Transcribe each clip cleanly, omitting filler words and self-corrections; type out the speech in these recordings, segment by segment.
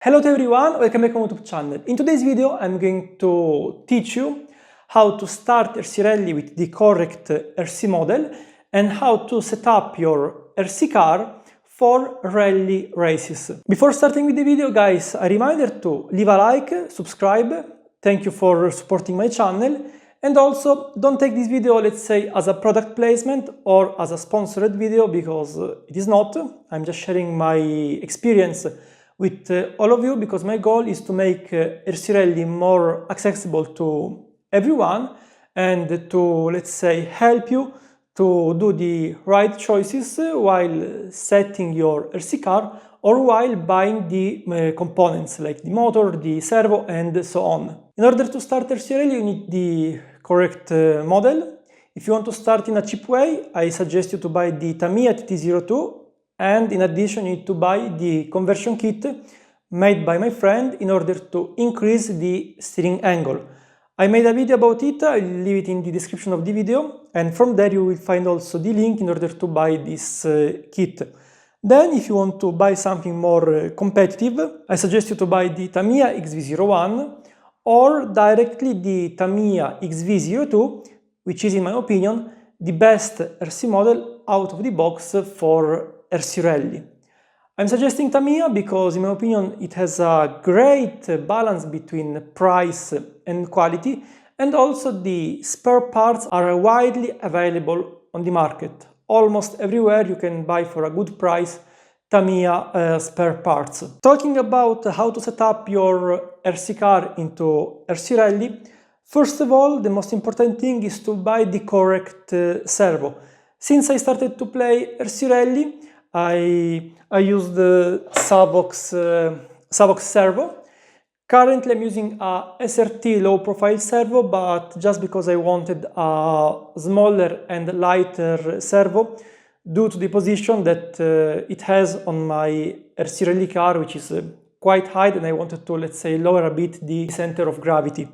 Hello to everyone, welcome back to my YouTube channel. In today's video I'm going to teach you how to start RC Rally with the correct RC model and how to set up your RC car for rally races. Before starting with the video, guys, a reminder to leave a like, subscribe, thank you for supporting my channel, and also don't take this video, let's say, as a product placement or as a sponsored video, because it is not. I'm just sharing my experience with all of you, because my goal is to make RC Rally more accessible to everyone and to, let's say, help you to do the right choices while setting your RC car or while buying the components like the motor, the servo, and so on. In order to start RC Rally, you need the correct model. If you want to start in a cheap way, I suggest you to buy the Tamiya TT02. And in addition, you need to buy the conversion kit made by my friend in order to increase the steering angle. I made a video about it, I'll leave it in the description of the video, and from there you will find also the link in order to buy this kit. Then, if you want to buy something more competitive, I suggest you to buy the Tamiya XV-01 or directly the Tamiya XV-02, which is, in my opinion, the best RC model out of the box for RC Rally. I'm suggesting Tamiya because, in my opinion, it has a great balance between price and quality, and also the spare parts are widely available on the market. Almost everywhere you can buy for a good price Tamiya spare parts. Talking about how to set up your RC car into RC Rally, first of all, the most important thing is to buy the correct servo. Since I started to play RC Rally, I use the Savox Servo. Currently I'm using a SRT low profile servo, but just because I wanted a smaller and lighter servo due to the position that it has on my RC Rally car, which is quite high, and I wanted to, let's say, lower a bit the center of gravity.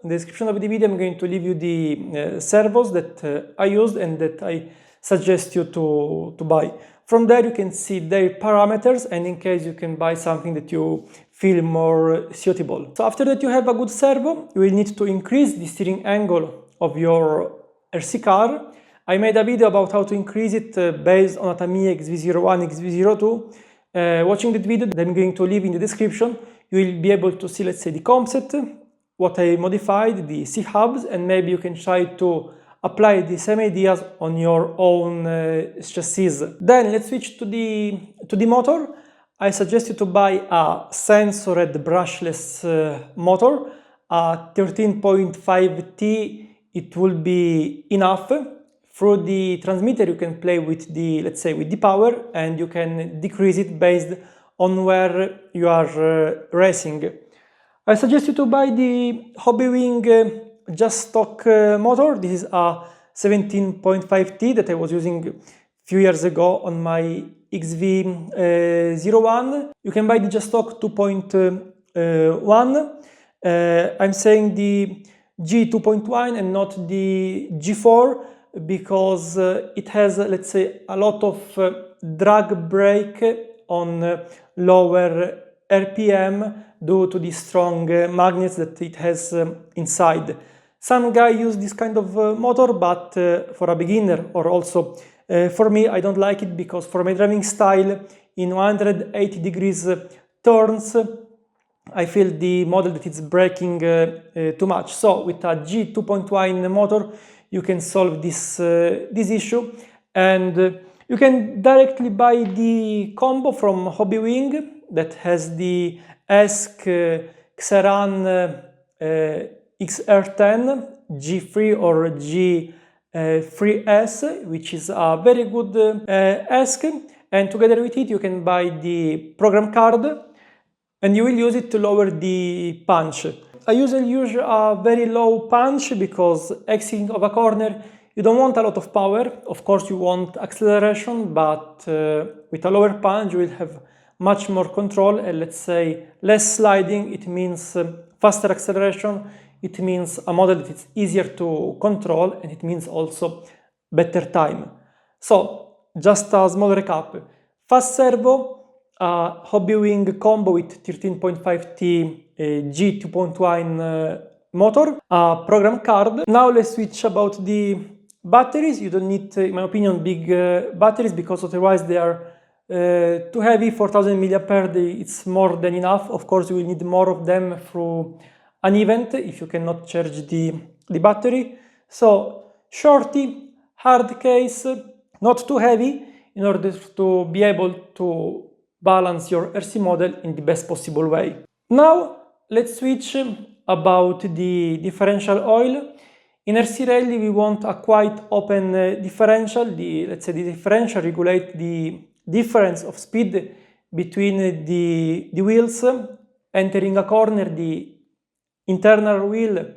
In the description of the video I'm going to leave you the servos that I used and that I suggest you to buy. From there you can see their parameters, and in case you can buy something that you feel more suitable. So after that you have a good servo, you will need to increase the steering angle of your RC car. I made a video about how to increase it based on a Tamiya XV-01, XV-02. Watching that video that I'm going to leave in the description, you will be able to see, let's say, the concept, what I modified, the C-hubs, and maybe you can try to apply the same ideas on your own chassis. Then let's switch to the motor. I suggest you to buy a sensored brushless motor. A 13.5T, it will be enough. Through the transmitter you can play with the, let's say, with the power, and you can decrease it based on where you are racing. I suggest you to buy the Hobbywing just stock motor. This is a 17.5T that I was using a few years ago on my XV-01. You can buy the just stock 2.1. I'm saying the G2.1 and not the G4 because it has, let's say, a lot of drag brake on lower RPM due to the strong magnets that it has inside. Some guys use this kind of motor, but for a beginner, or also for me, I don't like it because for my driving style in 180 degrees turns, I feel the model that it's braking too much. So with a G2.1 motor, you can solve this issue, and you can directly buy the combo from Hobbywing that has the ESC Xeran XR10 G3 or G3S, which is a very good ESC, and together with it you can buy the program card and you will use it to lower the punch. I usually use a very low punch because exiting of a corner you don't want a lot of power. Of course you want acceleration, but with a lower punch you will have much more control, and let's say less sliding. It means faster acceleration, it means a model that is easier to control, and it means also better time. So just a small recap: fast servo, a Hobby Wing combo with 13.5T G 2.1 motor, a program card. Now let's switch about the batteries. You don't need, in my opinion, big batteries, because otherwise they are too heavy. 4000 mAh, it's more than enough. Of course, you will need more of them through an event if you cannot charge the battery. So shorty, hard case, not too heavy, in order to be able to balance your RC model in the best possible way. Now let's switch about the differential oil. In RC rally we want a quite open differential. Let's say the differential regulates the difference of speed between the wheels. Entering a corner, the internal wheel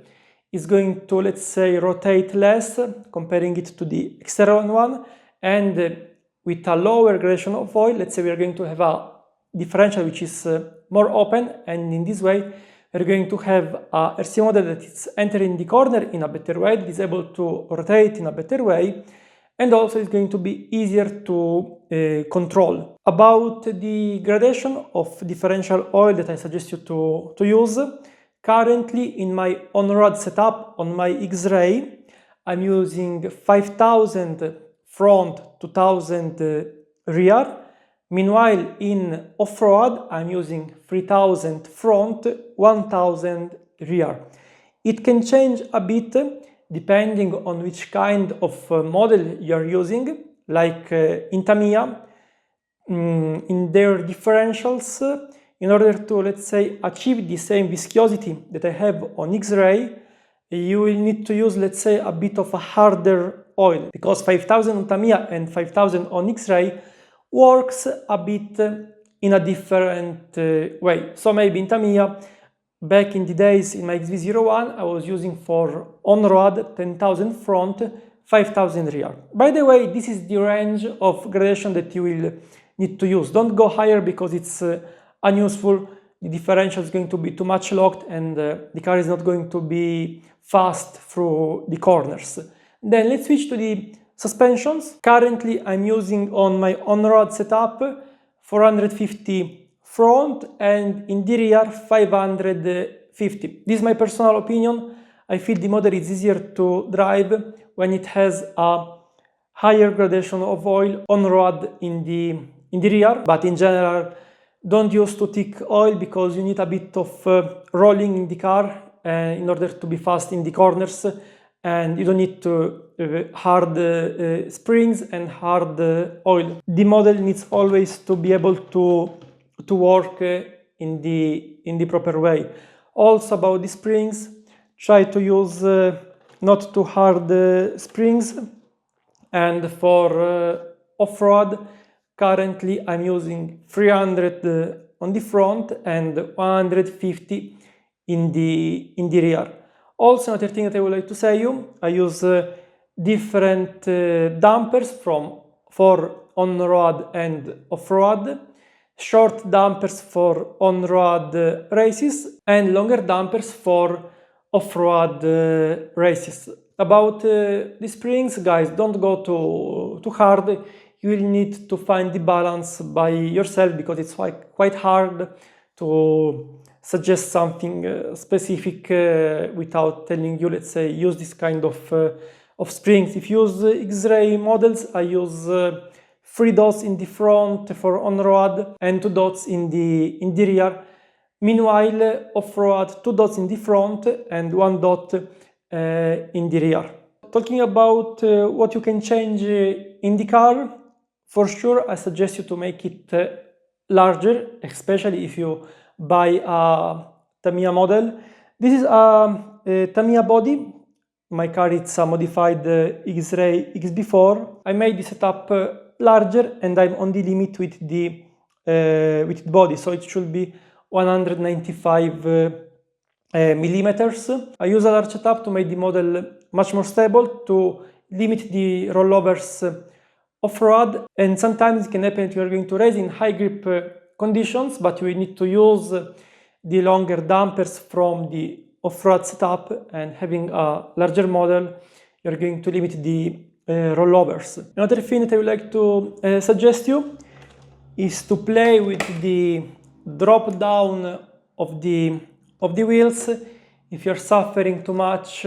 is going to, let's say, rotate less, comparing it to the external one, and with a lower gradation of oil, let's say we are going to have a differential which is more open, and in this way we're going to have a RC model that is entering the corner in a better way, that is able to rotate in a better way, and also is going to be easier to control. About the gradation of differential oil that I suggest you to use, currently in my on-road setup on my X-Ray, I'm using 5000 front, 2000 rear. Meanwhile, in off-road, I'm using 3000 front, 1000 rear. It can change a bit depending on which kind of model you're using, like in Tamiya, in their differentials, in order to, let's say, achieve the same viscosity that I have on X-Ray, you will need to use, let's say, a bit of a harder oil, because 5000 on Tamiya and 5000 on X-Ray works a bit in a different way. So maybe in Tamiya, back in the days in my XV01, I was using for on-road 10,000 front, 5,000 rear. By the way, this is the range of gradation that you will need to use. Don't go higher because it's unuseful. The differential is going to be too much locked, and the car is not going to be fast through the corners. Then let's switch to the suspensions. Currently I'm using on my on-road setup 450 front, and in the rear 550. This is my personal opinion. I feel the model is easier to drive when it has a higher gradation of oil on road in the rear, but in general don't use too thick oil, because you need a bit of rolling in the car in order to be fast in the corners, and you don't need to hard springs and hard oil. The model needs always to be able to work in the proper way. Also about the springs, try to use not too hard springs. And for off-road, currently I'm using 300 on the front and 150 in the rear. Also, another thing that I would like to say you, I use different dampers for on-road and off-road. Short dampers for on-road races and longer dampers for off-road races. About the springs, guys, don't go too hard. You will need to find the balance by yourself, because it's quite hard to suggest something specific without telling you, let's say, use this kind of springs. If you use X-ray models, I use 3 dots in the front for on-road and 2 dots in the rear. Meanwhile, off-road, 2 dots in the front and 1 dot in the rear. Talking about what you can change in the car, for sure I suggest you to make it larger, especially if you buy a Tamiya model. This is a Tamiya body. My car is a modified X-Ray XB4. I made the setup larger, and I'm on the limit with the body, so it should be 195 millimeters. I use a large setup to make the model much more stable, to limit the rollovers off-road, and sometimes it can happen that you are going to race in high grip conditions, but you will need to use the longer dampers from the off-road setup, and having a larger model, you're going to limit the rollovers. Another thing that I would like to suggest you, is to play with the drop down of the wheels. If you're suffering too much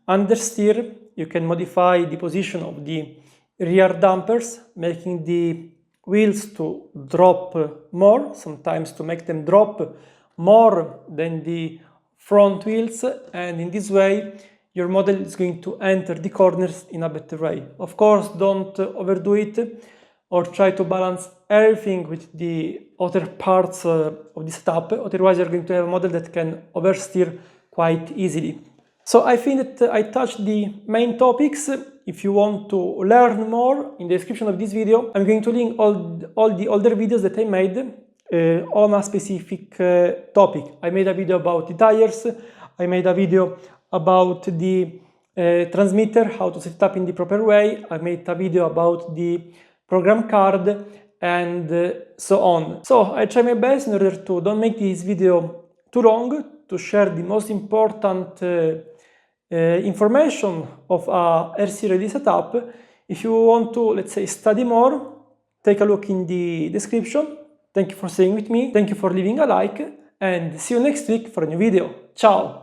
understeer, you can modify the position of the rear dampers, making the wheels to drop more, sometimes to make them drop more than the front wheels, and in this way your model is going to enter the corners in a better way. Of course, don't overdo it or try to balance everything with the other parts of the setup, otherwise you're going to have a model that can oversteer quite easily. So I think that I touched the main topics. If you want to learn more, in the description of this video, I'm going to link all the older videos that I made on a specific topic. I made a video about the tires, I made a video about the transmitter, how to set it up in the proper way, I made a video about the program card, and so on. So I try my best in order to don't make this video too long, to share the most important information of a RC ready setup. If you want to, let's say, study more, take a look in the description. Thank you for staying with me, thank you for leaving a like, and see you next week for a new video. Ciao!